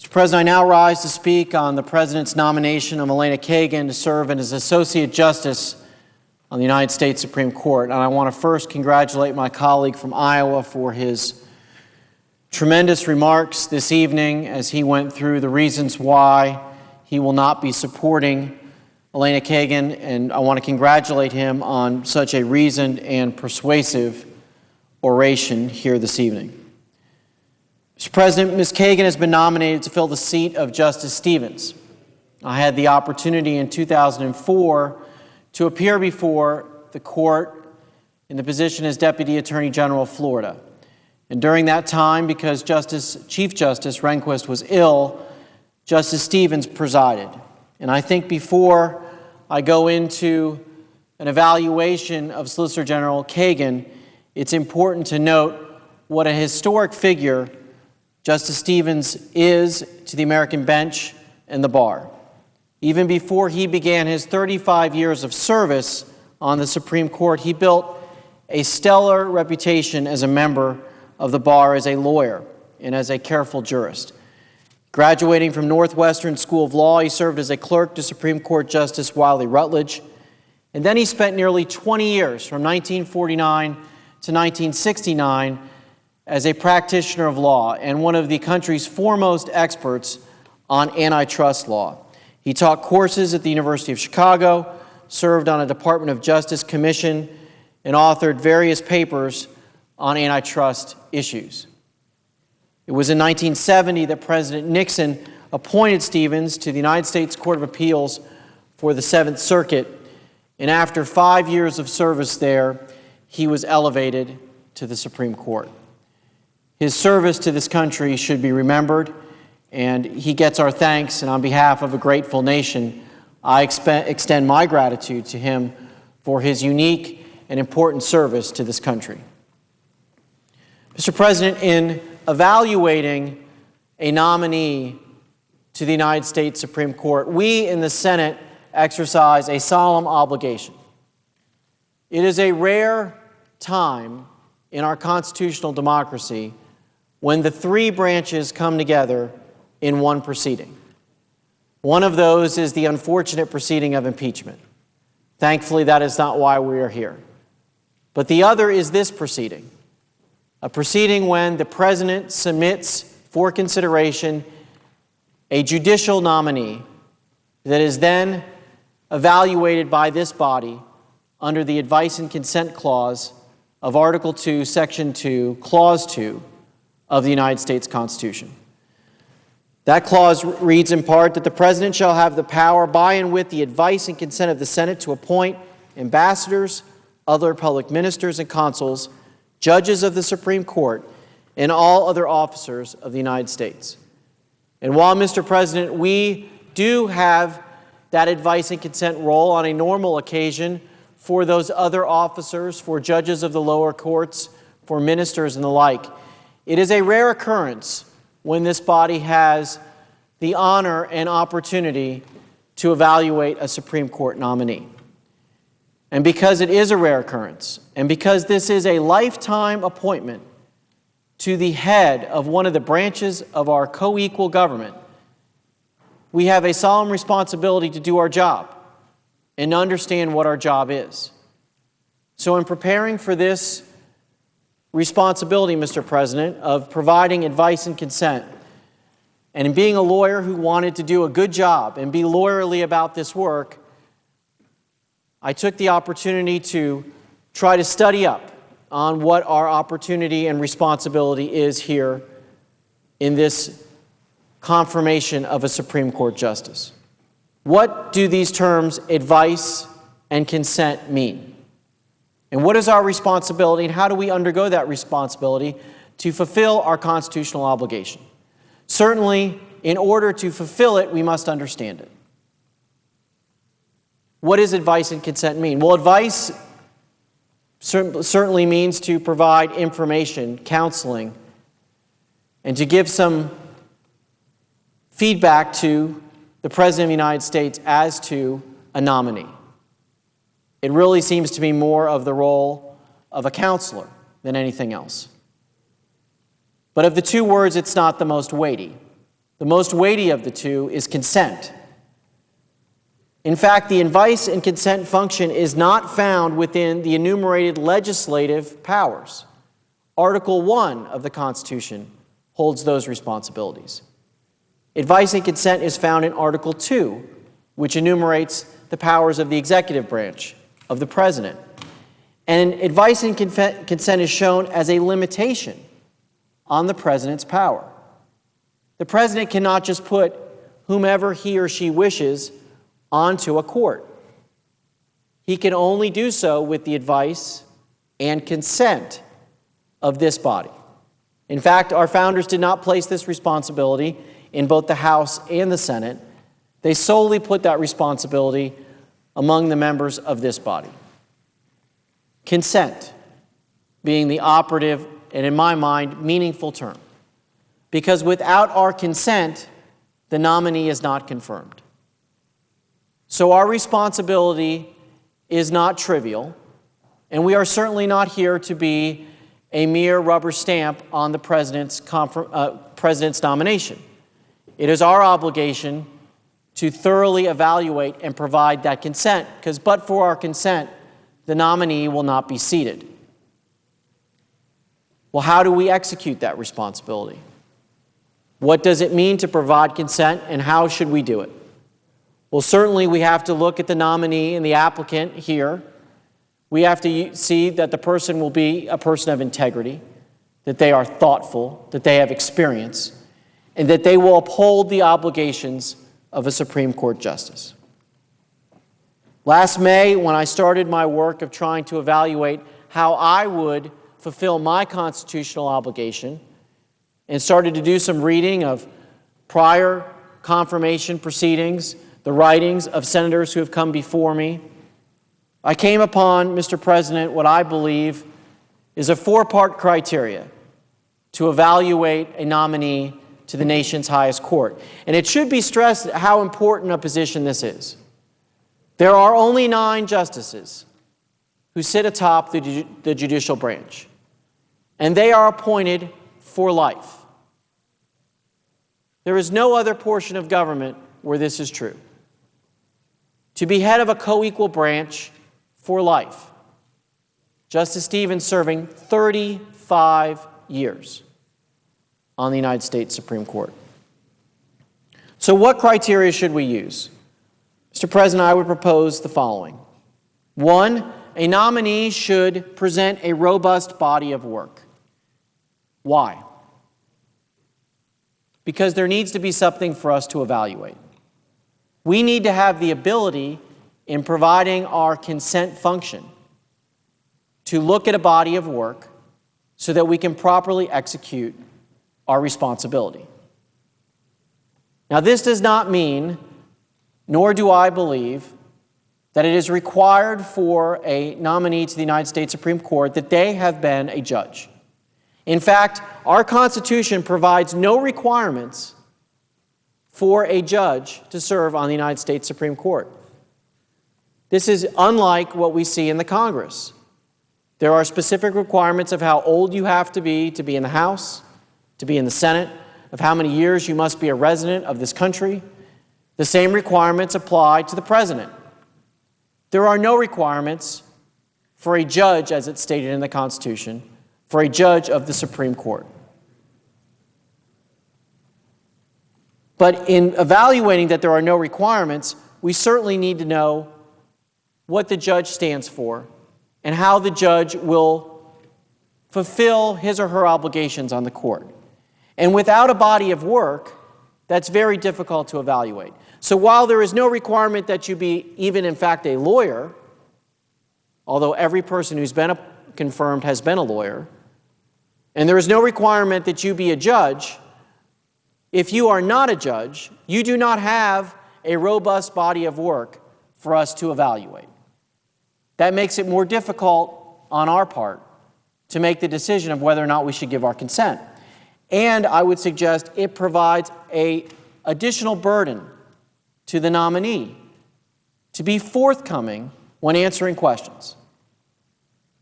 Mr. President, I now rise to speak on the President's nomination of Elena Kagan to serve as Associate Justice on the United States Supreme Court. And I want to first congratulate my colleague from Iowa for his tremendous remarks this evening as he went through the reasons why he will not be supporting Elena Kagan, and I want to congratulate him on such a reasoned and persuasive oration here this evening. Mr. President, Ms. Kagan has been nominated to fill the seat of Justice Stevens. I had the opportunity in 2004 to appear before the court in the position as Deputy Attorney General of Florida. And during that time, because Chief Justice Rehnquist was ill, Justice Stevens presided. And I think before I go into an evaluation of Solicitor General Kagan, it's important to note what a historic figure Justice Stevens is to the American bench and the bar. Even before he began his 35 years of service on the Supreme Court, he built a stellar reputation as a member of the bar, as a lawyer, and as a careful jurist. Graduating from Northwestern School of Law, he served as a clerk to Supreme Court Justice Wiley Rutledge, and then he spent nearly 20 years, from 1949 to 1969, as a practitioner of law and one of the country's foremost experts on antitrust law. He taught courses at the University of Chicago, served on a Department of Justice commission, and authored various papers on antitrust issues. It was in 1970 that President Nixon appointed Stevens to the United States Court of Appeals for the Seventh Circuit, and after 5 years of service there, he was elevated to the Supreme Court. His service to this country should be remembered, and he gets our thanks, and on behalf of a grateful nation, I extend my gratitude to him for his unique and important service to this country. Mr. President, in evaluating a nominee to the United States Supreme Court, we in the Senate exercise a solemn obligation. It is a rare time in our constitutional democracy when the three branches come together in one proceeding. One of those is the unfortunate proceeding of impeachment. Thankfully, that is not why we are here. But the other is this proceeding, a proceeding when the President submits for consideration a judicial nominee that is then evaluated by this body under the Advice and Consent Clause of Article 2, Section 2, Clause 2 of the United States Constitution. That clause reads in part that the President shall have the power by and with the advice and consent of the Senate to appoint ambassadors, other public ministers and consuls, judges of the Supreme Court, and all other officers of the United States. And while, Mr. President, we do have that advice and consent role on a normal occasion for those other officers, for judges of the lower courts, for ministers and the like, it is a rare occurrence when this body has the honor and opportunity to evaluate a Supreme Court nominee. And because it is a rare occurrence, and because this is a lifetime appointment to the head of one of the branches of our co-equal government, we have a solemn responsibility to do our job and understand what our job is. So in preparing for this responsibility, Mr. President, of providing advice and consent, and in being a lawyer who wanted to do a good job and be lawyerly about this work, I took the opportunity to try to study up on what our opportunity and responsibility is here in this confirmation of a Supreme Court justice. What do these terms, advice and consent, mean? And what is our responsibility, and how do we undergo that responsibility to fulfill our constitutional obligation? Certainly, in order to fulfill it, we must understand it. What does advice and consent mean? Well, advice certainly means to provide information, counseling, and to give some feedback to the President of the United States as to a nominee. It really seems to be more of the role of a counselor than anything else. But of the two words, it's not the most weighty. The most weighty of the two is consent. In fact, the advice and consent function is not found within the enumerated legislative powers. Article 1 of the Constitution holds those responsibilities. Advice and consent is found in Article 2, which enumerates the powers of the executive branch, of the president. And advice and consent is shown as a limitation on the president's power. The president cannot just put whomever he or she wishes onto a court. He can only do so with the advice and consent of this body. In fact, our founders did not place this responsibility in both the House and the Senate. They solely put that responsibility among the members of this body. Consent being the operative and, in my mind, meaningful term. Because without our consent, the nominee is not confirmed. So our responsibility is not trivial, and we are certainly not here to be a mere rubber stamp on the president's nomination. It is our obligation to thoroughly evaluate and provide that consent, because but for our consent, the nominee will not be seated. Well, how do we execute that responsibility? What does it mean to provide consent, and how should we do it? Well, certainly we have to look at the nominee and the applicant here. We have to see that the person will be a person of integrity, that they are thoughtful, that they have experience, and that they will uphold the obligations of a Supreme Court justice. Last May, when I started my work of trying to evaluate how I would fulfill my constitutional obligation, and started to do some reading of prior confirmation proceedings, the writings of senators who have come before me, I came upon, Mr. President, what I believe is a four-part criteria to evaluate a nominee to the nation's highest court. And it should be stressed how important a position this is. There are only 9 justices who sit atop the judicial branch, and they are appointed for life. There is no other portion of government where this is true. To be head of a co-equal branch for life. Justice Stevens serving 35 years on the United States Supreme Court. So what criteria should we use? Mr. President, I would propose the following. 1, a nominee should present a robust body of work. Why? Because there needs to be something for us to evaluate. We need to have the ability in providing our consent function to look at a body of work so that we can properly execute our responsibility. Now, this does not mean, nor do I believe, that it is required for a nominee to the United States Supreme Court that they have been a judge. In fact, our Constitution provides no requirements for a judge to serve on the United States Supreme Court. This is unlike what we see in the Congress. There are specific requirements of how old you have to be in the House, to be in the Senate, of how many years you must be a resident of this country. The same requirements apply to the president. There are no requirements for a judge, as it's stated in the Constitution, for a judge of the Supreme Court. But in evaluating that there are no requirements, we certainly need to know what the judge stands for and how the judge will fulfill his or her obligations on the court. And without a body of work, that's very difficult to evaluate. So while there is no requirement that you be even, in fact, a lawyer, although every person who's been confirmed has been a lawyer, and there is no requirement that you be a judge, if you are not a judge, you do not have a robust body of work for us to evaluate. That makes it more difficult on our part to make the decision of whether or not we should give our consent. And I would suggest it provides an additional burden to the nominee to be forthcoming when answering questions.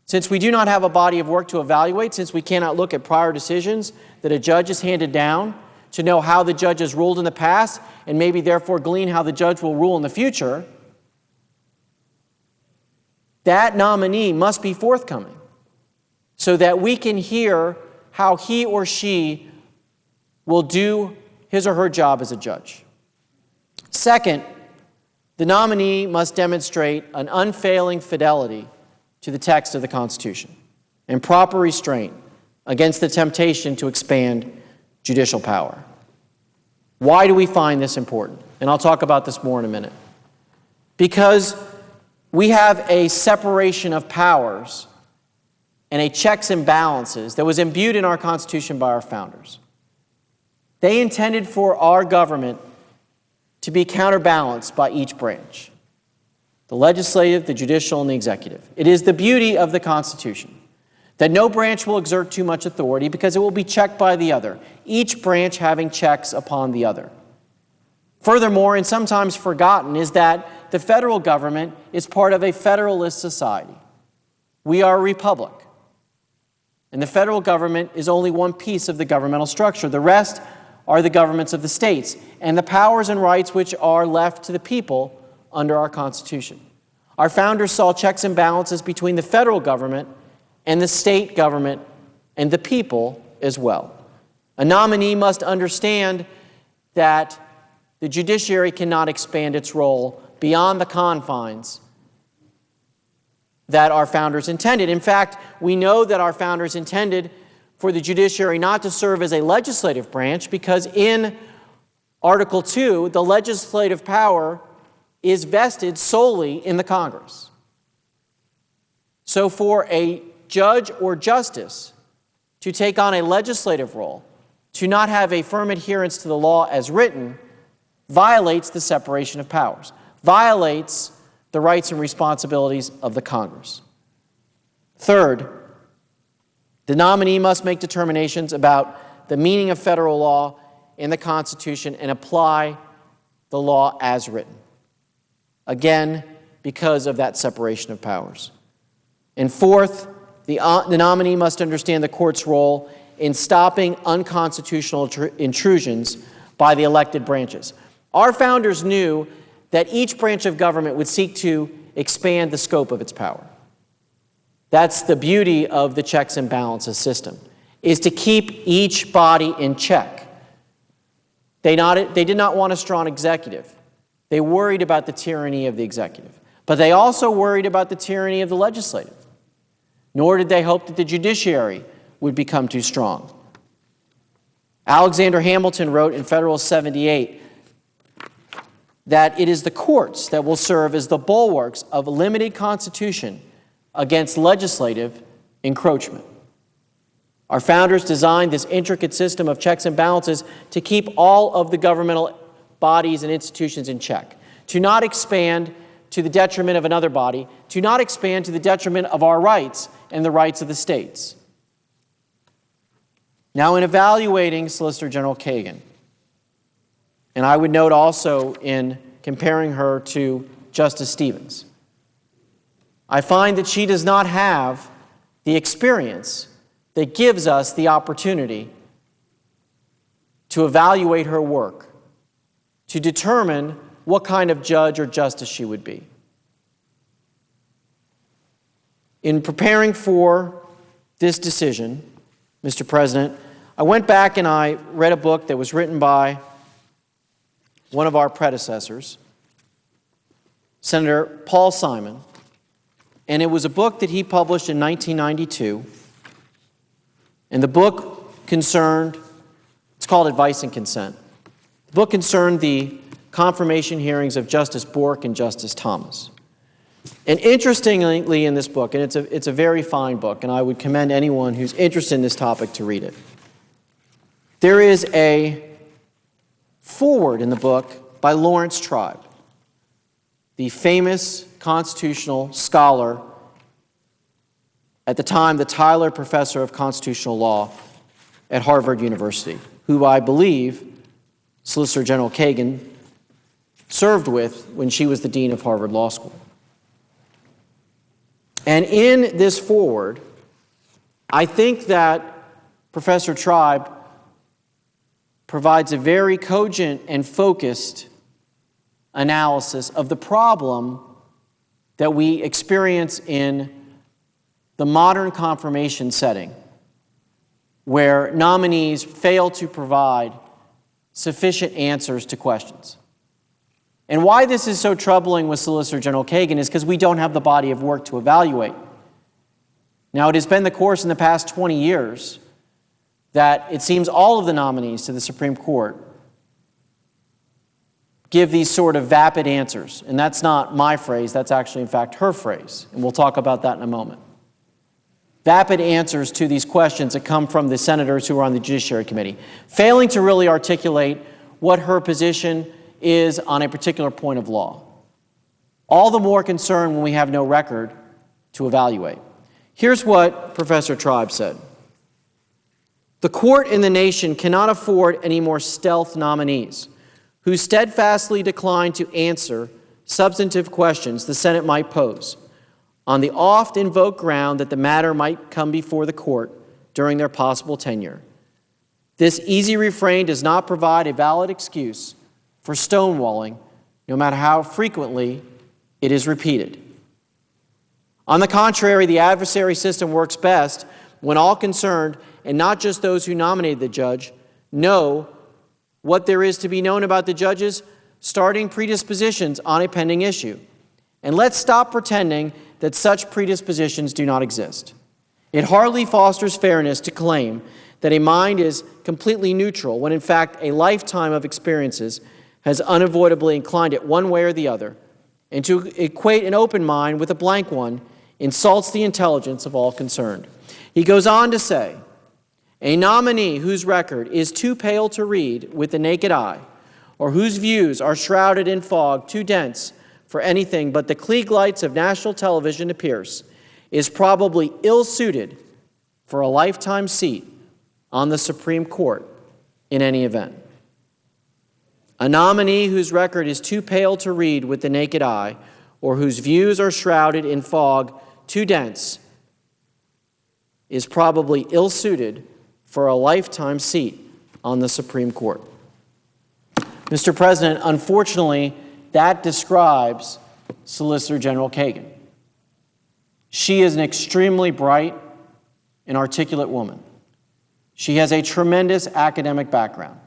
Since we do not have a body of work to evaluate, since we cannot look at prior decisions that a judge has handed down to know how the judge has ruled in the past and maybe therefore glean how the judge will rule in the future, that nominee must be forthcoming so that we can hear how he or she will do his or her job as a judge. Second, the nominee must demonstrate an unfailing fidelity to the text of the Constitution and proper restraint against the temptation to expand judicial power. Why do we find this important? And I'll talk about this more in a minute. Because we have a separation of powers and a checks and balances that was imbued in our Constitution by our founders. They intended for our government to be counterbalanced by each branch, the legislative, the judicial, and the executive. It is the beauty of the Constitution that no branch will exert too much authority because it will be checked by the other, each branch having checks upon the other. Furthermore, and sometimes forgotten, is that the federal government is part of a federalist society. We are a republic, and the federal government is only one piece of the governmental structure. The rest are the governments of the states and the powers and rights which are left to the people under our Constitution. Our founders saw checks and balances between the federal government and the state government and the people as well. A nominee must understand that the judiciary cannot expand its role beyond the confines that our founders intended. In fact, we know that our founders intended for the judiciary not to serve as a legislative branch because in Article 2, the legislative power is vested solely in the Congress. So for a judge or justice to take on a legislative role, to not have a firm adherence to the law as written, violates the separation of powers, violates the rights and responsibilities of the Congress. Third, the nominee must make determinations about the meaning of federal law in the Constitution and apply the law as written. Again, because of that separation of powers. And fourth, the nominee must understand the court's role in stopping unconstitutional intrusions by the elected branches. Our founders knew that each branch of government would seek to expand the scope of its power. That's the beauty of the checks and balances system, is to keep each body in check. They did not want a strong executive. They worried about the tyranny of the executive. But they also worried about the tyranny of the legislative. Nor did they hope that the judiciary would become too strong. Alexander Hamilton wrote in Federalist 78 that it is the courts that will serve as the bulwarks of a limited constitution against legislative encroachment. Our founders designed this intricate system of checks and balances to keep all of the governmental bodies and institutions in check, to not expand to the detriment of another body, to not expand to the detriment of our rights and the rights of the states. Now, in evaluating Solicitor General Kagan, and I would note also in comparing her to Justice Stevens, I find that she does not have the experience that gives us the opportunity to evaluate her work, to determine what kind of judge or justice she would be. In preparing for this decision, Mr. President, I went back and I read a book that was written by one of our predecessors, Senator Paul Simon, and it was a book that he published in 1992, and the book concerned, it's called Advice and Consent. The book concerned the confirmation hearings of Justice Bork and Justice Thomas. And interestingly in this book, and it's a very fine book, and I would commend anyone who's interested in this topic to read it, there is a foreword in the book by Lawrence Tribe, the famous constitutional scholar, at the time the Tyler Professor of Constitutional Law at Harvard University, who I believe Solicitor General Kagan served with when she was the Dean of Harvard Law School. And in this foreword, I think that Professor Tribe provides a very cogent and focused analysis of the problem that we experience in the modern confirmation setting, where nominees fail to provide sufficient answers to questions. And why this is so troubling with Solicitor General Kagan is because we don't have the body of work to evaluate. Now, it has been the course in the past 20 years that it seems all of the nominees to the Supreme Court give these sort of vapid answers. And that's not my phrase, that's actually, in fact, her phrase. And we'll talk about that in a moment. Vapid answers to these questions that come from the senators who are on the Judiciary Committee, failing to really articulate what her position is on a particular point of law. All the more concern when we have no record to evaluate. Here's what Professor Tribe said. The court and the nation cannot afford any more stealth nominees who steadfastly decline to answer substantive questions the Senate might pose on the oft-invoked ground that the matter might come before the court during their possible tenure. This easy refrain does not provide a valid excuse for stonewalling, no matter how frequently it is repeated. On the contrary, the adversary system works best when all concerned, and not just those who nominated the judge, know what there is to be known about the judge's starting predispositions on a pending issue. And let's stop pretending that such predispositions do not exist. It hardly fosters fairness to claim that a mind is completely neutral when in fact a lifetime of experiences has unavoidably inclined it one way or the other, and to equate an open mind with a blank one insults the intelligence of all concerned. He goes on to say, a nominee whose record is too pale to read with the naked eye, or whose views are shrouded in fog too dense for anything but the Klieg lights of national television to pierce, is probably ill-suited for a lifetime seat on the Supreme Court in any event. A nominee whose record is too pale to read with the naked eye, or whose views are shrouded in fog too dense, is probably ill-suited for a lifetime seat on the Supreme Court. Mr. President, unfortunately, that describes Solicitor General Kagan. She is an extremely bright and articulate woman. She has a tremendous academic background.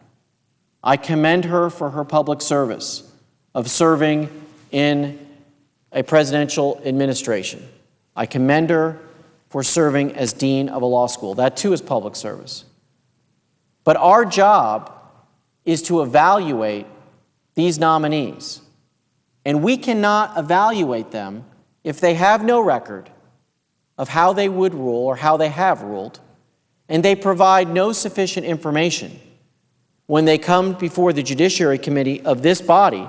I commend her for her public service of serving in a presidential administration. I commend her for serving as dean of a law school. That too is public service. But our job is to evaluate these nominees. And we cannot evaluate them if they have no record of how they would rule or how they have ruled, and they provide no sufficient information when they come before the Judiciary Committee of this body.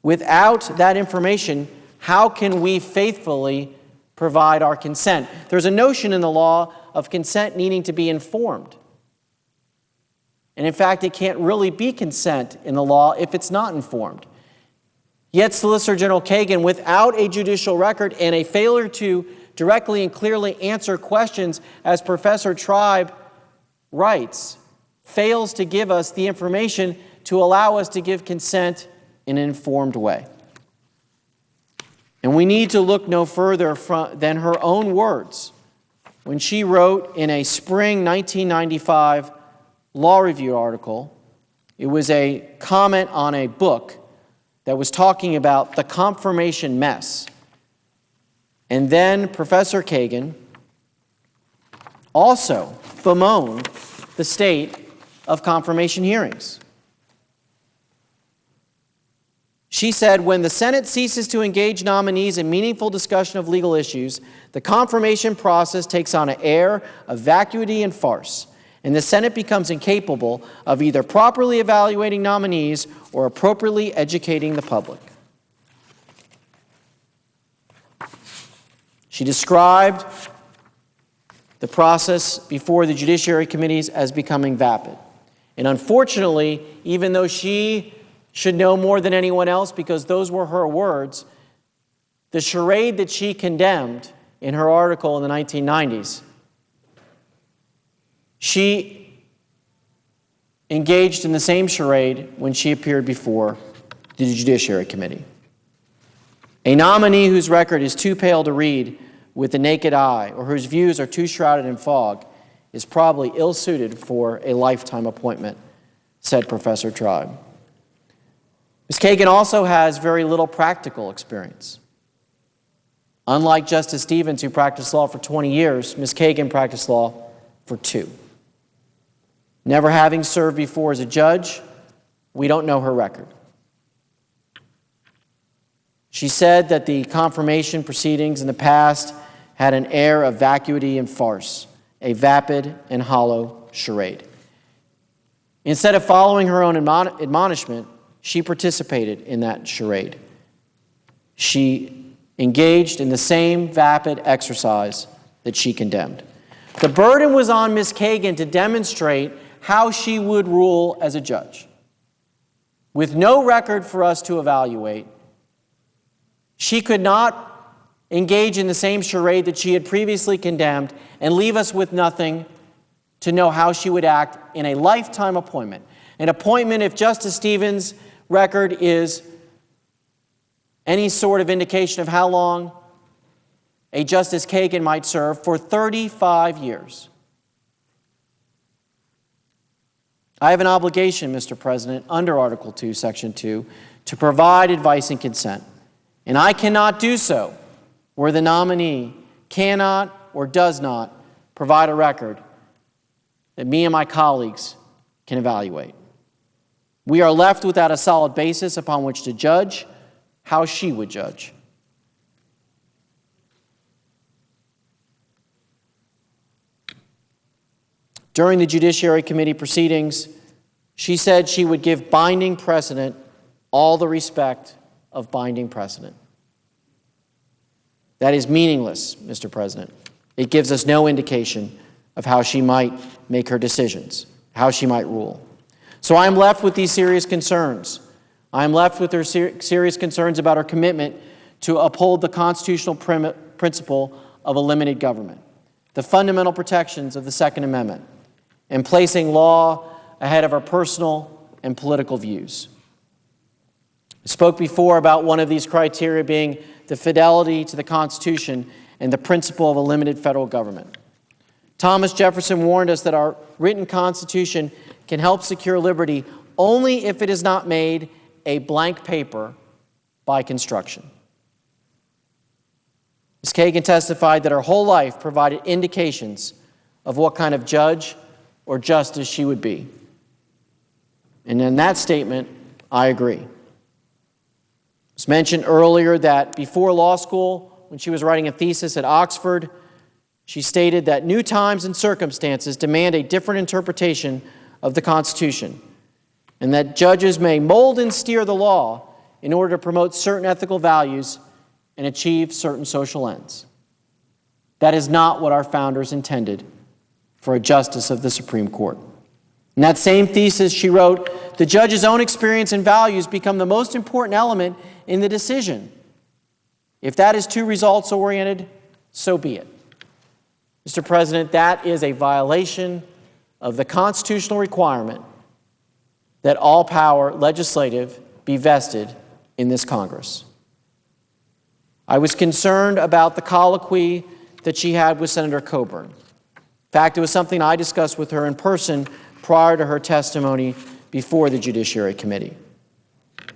Without that information, how can we faithfully provide our consent? There's a notion in the law of consent needing to be informed. And in fact, it can't really be consent in the law if it's not informed. Yet Solicitor General Kagan, without a judicial record and a failure to directly and clearly answer questions, as Professor Tribe writes, fails to give us the information to allow us to give consent in an informed way. And we need to look no further than her own words when she wrote in a spring 1995 Law Review article. It was a comment on a book that was talking about the confirmation mess. And then Professor Kagan also bemoaned the state of confirmation hearings. She said, when the Senate ceases to engage nominees in meaningful discussion of legal issues, the confirmation process takes on an air of vacuity and farce, and the Senate becomes incapable of either properly evaluating nominees or appropriately educating the public. She described the process before the Judiciary Committees as becoming vapid. And unfortunately, even though she should know more than anyone else because those were her words, the charade that she condemned in her article in the 1990s, she engaged in the same charade when she appeared before the Judiciary Committee. A nominee whose record is too pale to read with the naked eye or whose views are too shrouded in fog is probably ill-suited for a lifetime appointment, said Professor Tribe. Ms. Kagan also has very little practical experience. Unlike Justice Stevens, who practiced law for 20 years, Ms. Kagan practiced law for 2. Never having served before as a judge, we don't know her record. She said that the confirmation proceedings in the past had an air of vacuity and farce, a vapid and hollow charade. Instead of following her own admonishment, she participated in that charade. She engaged in the same vapid exercise that she condemned. The burden was on Ms. Kagan to demonstrate how she would rule as a judge. With no record for us to evaluate, she could not engage in the same charade that she had previously condemned and leave us with nothing to know how she would act in a lifetime appointment. An appointment, if Justice Stevens' record is any sort of indication of how long a Justice Kagan might serve, for 35 years. I have an obligation, Mr. President, under Article 2, Section 2, to provide advice and consent. And I cannot do so where the nominee cannot or does not provide a record that me and my colleagues can evaluate. We are left without a solid basis upon which to judge how she would judge. During the Judiciary Committee proceedings, she said she would give binding precedent all the respect of binding precedent. That is meaningless, Mr. President. It gives us no indication of how she might make her decisions, how she might rule. So I am left with these serious concerns. I am left with her serious concerns about her commitment to uphold the constitutional principle of a limited government, the fundamental protections of the Second Amendment, and placing law ahead of our personal and political views. I spoke before about one of these criteria being the fidelity to the Constitution and the principle of a limited federal government. Thomas Jefferson warned us that our written Constitution can help secure liberty only if it is not made a blank paper by construction. Ms. Kagan testified that her whole life provided indications of what kind of judge or justice she would be. And in that statement, I agree. It was mentioned earlier that before law school, when she was writing a thesis at Oxford, she stated that new times and circumstances demand a different interpretation of the Constitution, and that judges may mold and steer the law in order to promote certain ethical values and achieve certain social ends. That is not what our founders intended for a justice of the Supreme Court. In that same thesis, she wrote, "The judge's own experience and values become the most important element in the decision. If that is too results-oriented, so be it." Mr. President, that is a violation of the constitutional requirement that all power legislative be vested in this Congress. I was concerned about the colloquy that she had with Senator Coburn. In fact, it was something I discussed with her in person prior to her testimony before the Judiciary Committee.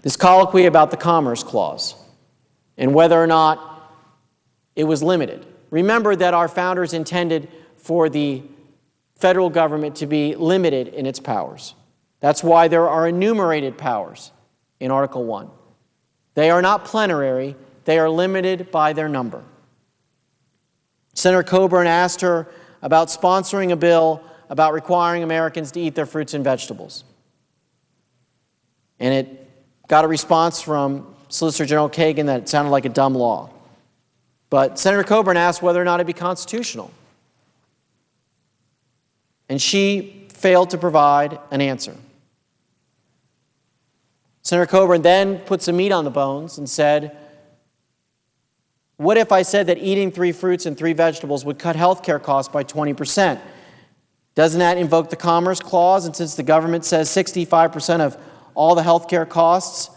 This colloquy about the Commerce Clause and whether or not it was limited. Remember that our founders intended for the federal government to be limited in its powers. That's why there are enumerated powers in Article 1. They are not plenary, they are limited by their number. Senator Coburn asked her about sponsoring a bill about requiring Americans to eat their fruits and vegetables. And it got a response from Solicitor General Kagan that it sounded like a dumb law. But Senator Coburn asked whether or not it be constitutional. And she failed to provide an answer. Senator Coburn then put some meat on the bones and said, what if I said that eating 3 fruits and 3 vegetables would cut health care costs by 20%? Doesn't that invoke the Commerce Clause? And since the government says 65% of all the health care costs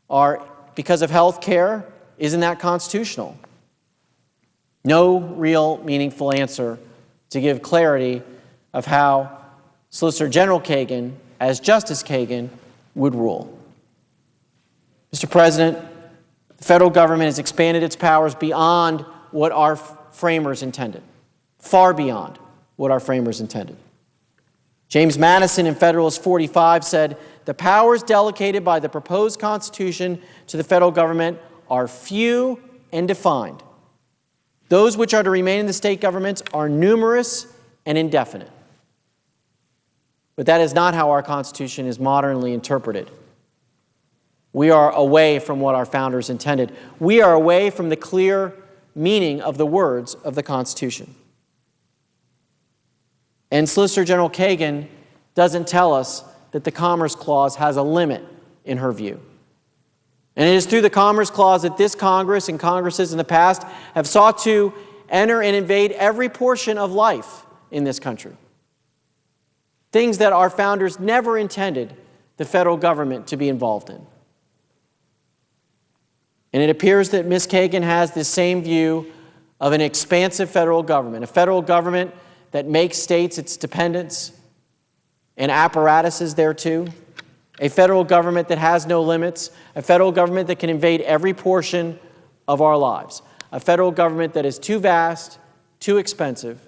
are because of health care, isn't that constitutional? No real meaningful answer to give clarity of how Solicitor General Kagan, as Justice Kagan, would rule. Mr. President, the federal government has expanded its powers beyond what our framers intended, far beyond what our framers intended. James Madison in Federalist 45 said, "The powers delegated by the proposed Constitution to the federal government are few and defined. Those which are to remain in the state governments are numerous and indefinite." But that is not how our Constitution is modernly interpreted. We are away from what our founders intended. We are away from the clear meaning of the words of the Constitution. And Solicitor General Kagan doesn't tell us that the Commerce Clause has a limit in her view. And it is through the Commerce Clause that this Congress and Congresses in the past have sought to enter and invade every portion of life in this country. Things that our founders never intended the federal government to be involved in. And it appears that Ms. Kagan has the same view of an expansive federal government, a federal government that makes states its dependents and apparatuses thereto, a federal government that has no limits, a federal government that can invade every portion of our lives, a federal government that is too vast, too expensive,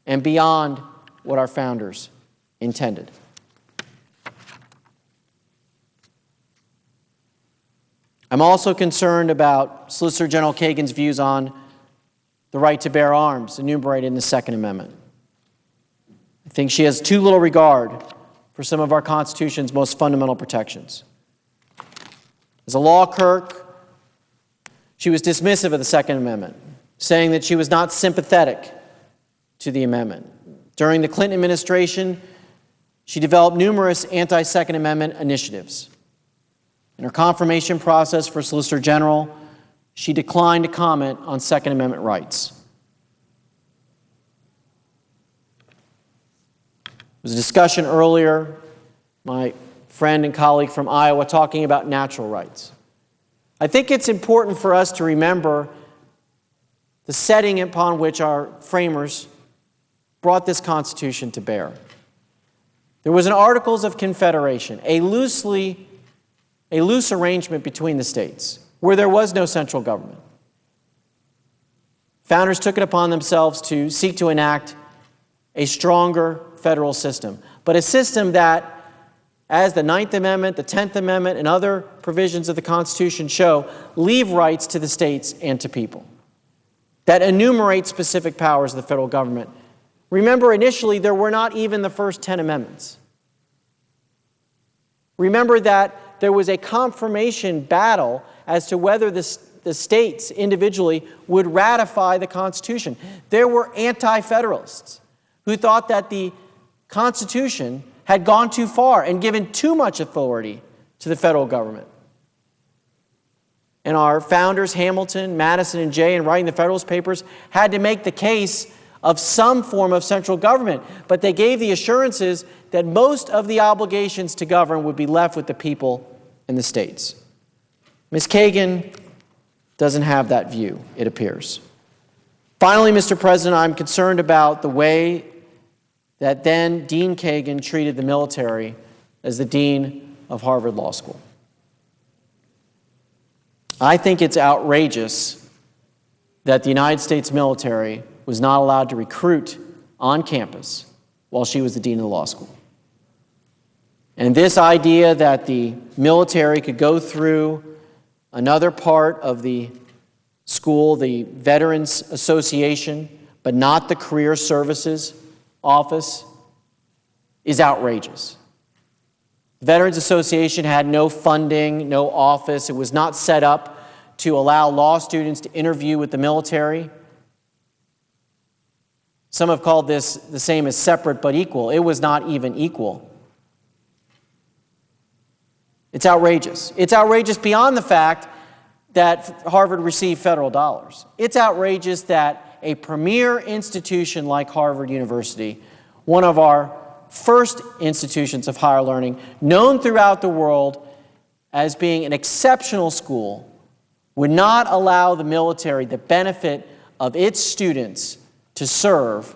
and beyond what our founders intended. I'm also concerned about Solicitor General Kagan's views on the right to bear arms enumerated in the Second Amendment. I think she has too little regard for some of our Constitution's most fundamental protections. As a law clerk, she was dismissive of the Second Amendment, saying that she was not sympathetic to the amendment. During the Clinton administration, she developed numerous anti-Second Amendment initiatives. In her confirmation process for Solicitor General, she declined to comment on Second Amendment rights. There was a discussion earlier, my friend and colleague from Iowa talking about natural rights. I think it's important for us to remember the setting upon which our framers brought this Constitution to bear. There was an Articles of Confederation, a loose arrangement between the states where there was no central government. Founders took it upon themselves to seek to enact a stronger federal system, but a system that, as the 9th Amendment, the 10th Amendment, and other provisions of the Constitution show, leave rights to the states and to people, that enumerate specific powers of the federal government. Remember, initially, there were not even the first 10 amendments. Remember that there was a confirmation battle as to whether the states individually would ratify the Constitution. There were anti-federalists who thought that the Constitution had gone too far and given too much authority to the federal government. And our founders, Hamilton, Madison, and Jay, in writing the Federalist Papers, had to make the case of some form of central government, but they gave the assurances that most of the obligations to govern would be left with the people and the states. Ms. Kagan doesn't have that view, it appears. Finally, Mr. President, I'm concerned about the way that then Dean Kagan treated the military as the dean of Harvard Law School. I think it's outrageous that the United States military was not allowed to recruit on campus while she was the dean of the law school. And this idea that the military could go through another part of the school, the Veterans Association, but not the Career Services Office, is outrageous. The Veterans Association had no funding, no office. It was not set up to allow law students to interview with the military. Some have called this the same as separate but equal. It was not even equal. It's outrageous. It's outrageous beyond the fact that Harvard received federal dollars. It's outrageous that a premier institution like Harvard University one of our first institutions of higher learning, known throughout the world as being an exceptional school, would not allow the military the benefit of its students to serve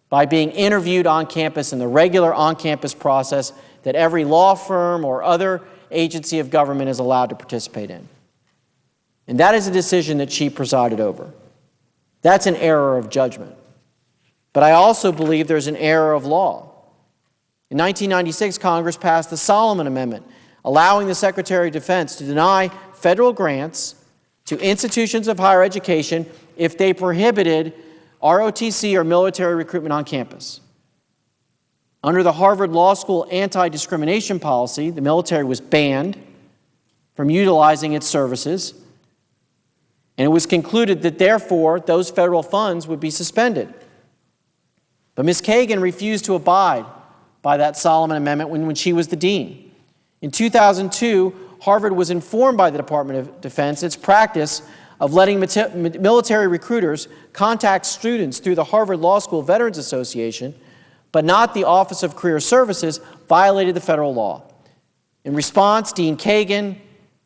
by being interviewed on campus in the regular on-campus process that every law firm or other agency of government is allowed to participate in. And that is a decision that she presided over. That's an error of judgment. But I also believe there's an error of law. In 1996, Congress passed the Solomon Amendment, allowing the Secretary of Defense to deny federal grants to institutions of higher education if they prohibited ROTC or military recruitment on campus. Under the Harvard Law School anti-discrimination policy, the military was banned from utilizing its services, and it was concluded that therefore those federal funds would be suspended. But Ms. Kagan refused to abide by that Solomon Amendment when she was the dean. In 2002, Harvard was informed by the Department of Defense its practice of letting military recruiters contact students through the Harvard Law School Veterans Association, but not the Office of Career Services, violated the federal law. In response, Dean Kagan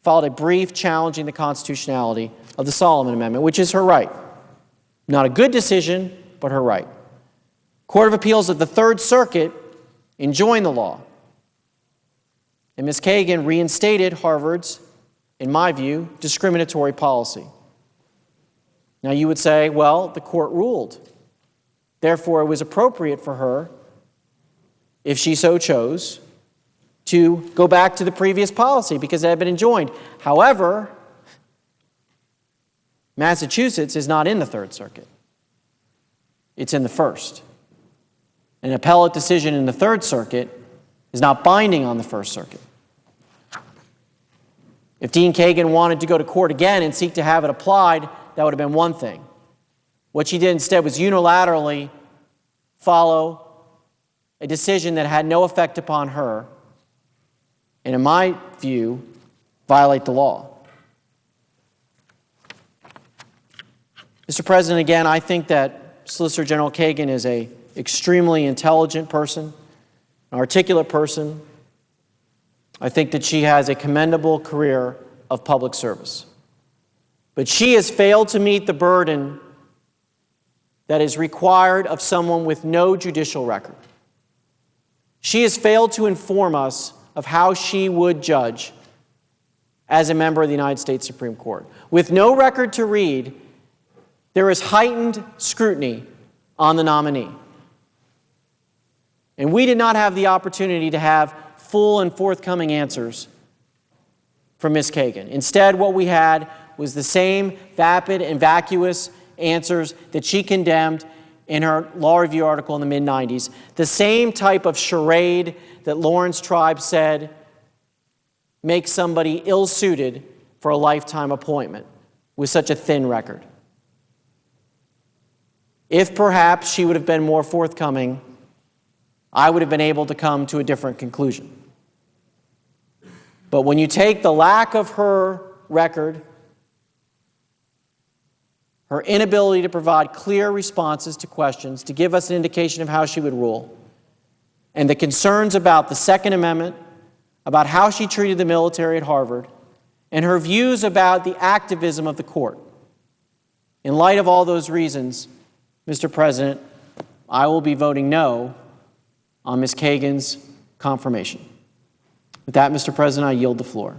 filed a brief challenging the constitutionality of the Solomon Amendment, which is her right. Not a good decision, but her right. Court of Appeals of the Third Circuit enjoined the law. And Ms. Kagan reinstated Harvard's, in my view, discriminatory policy. Now you would say, well, the court ruled. Therefore, it was appropriate for her, if she so chose, to go back to the previous policy because it had been enjoined. However, Massachusetts is not in the Third Circuit. It's in the First. An appellate decision in the Third Circuit is not binding on the First Circuit. If Dean Kagan wanted to go to court again and seek to have it applied, that would have been one thing. What she did instead was unilaterally follow a decision that had no effect upon her, and in my view, violate the law. Mr. President, again, I think that Solicitor General Kagan is an extremely intelligent person, an articulate person. I think that she has a commendable career of public service. But she has failed to meet the burden that is required of someone with no judicial record. She has failed to inform us of how she would judge as a member of the United States Supreme Court. With no record to read, there is heightened scrutiny on the nominee. And we did not have the opportunity to have full and forthcoming answers from Ms. Kagan. Instead, what we had was the same vapid and vacuous answers that she condemned in her law review article in the mid-90s, the same type of charade that Lawrence Tribe said makes somebody ill-suited for a lifetime appointment with such a thin record. If perhaps she would have been more forthcoming, I would have been able to come to a different conclusion. But when you take the lack of her record, her inability to provide clear responses to questions, to give us an indication of how she would rule, and the concerns about the Second Amendment, about how she treated the military at Harvard, and her views about the activism of the court, in light of all those reasons, Mr. President, I will be voting no on Ms. Kagan's confirmation. With that, Mr. President, I yield the floor.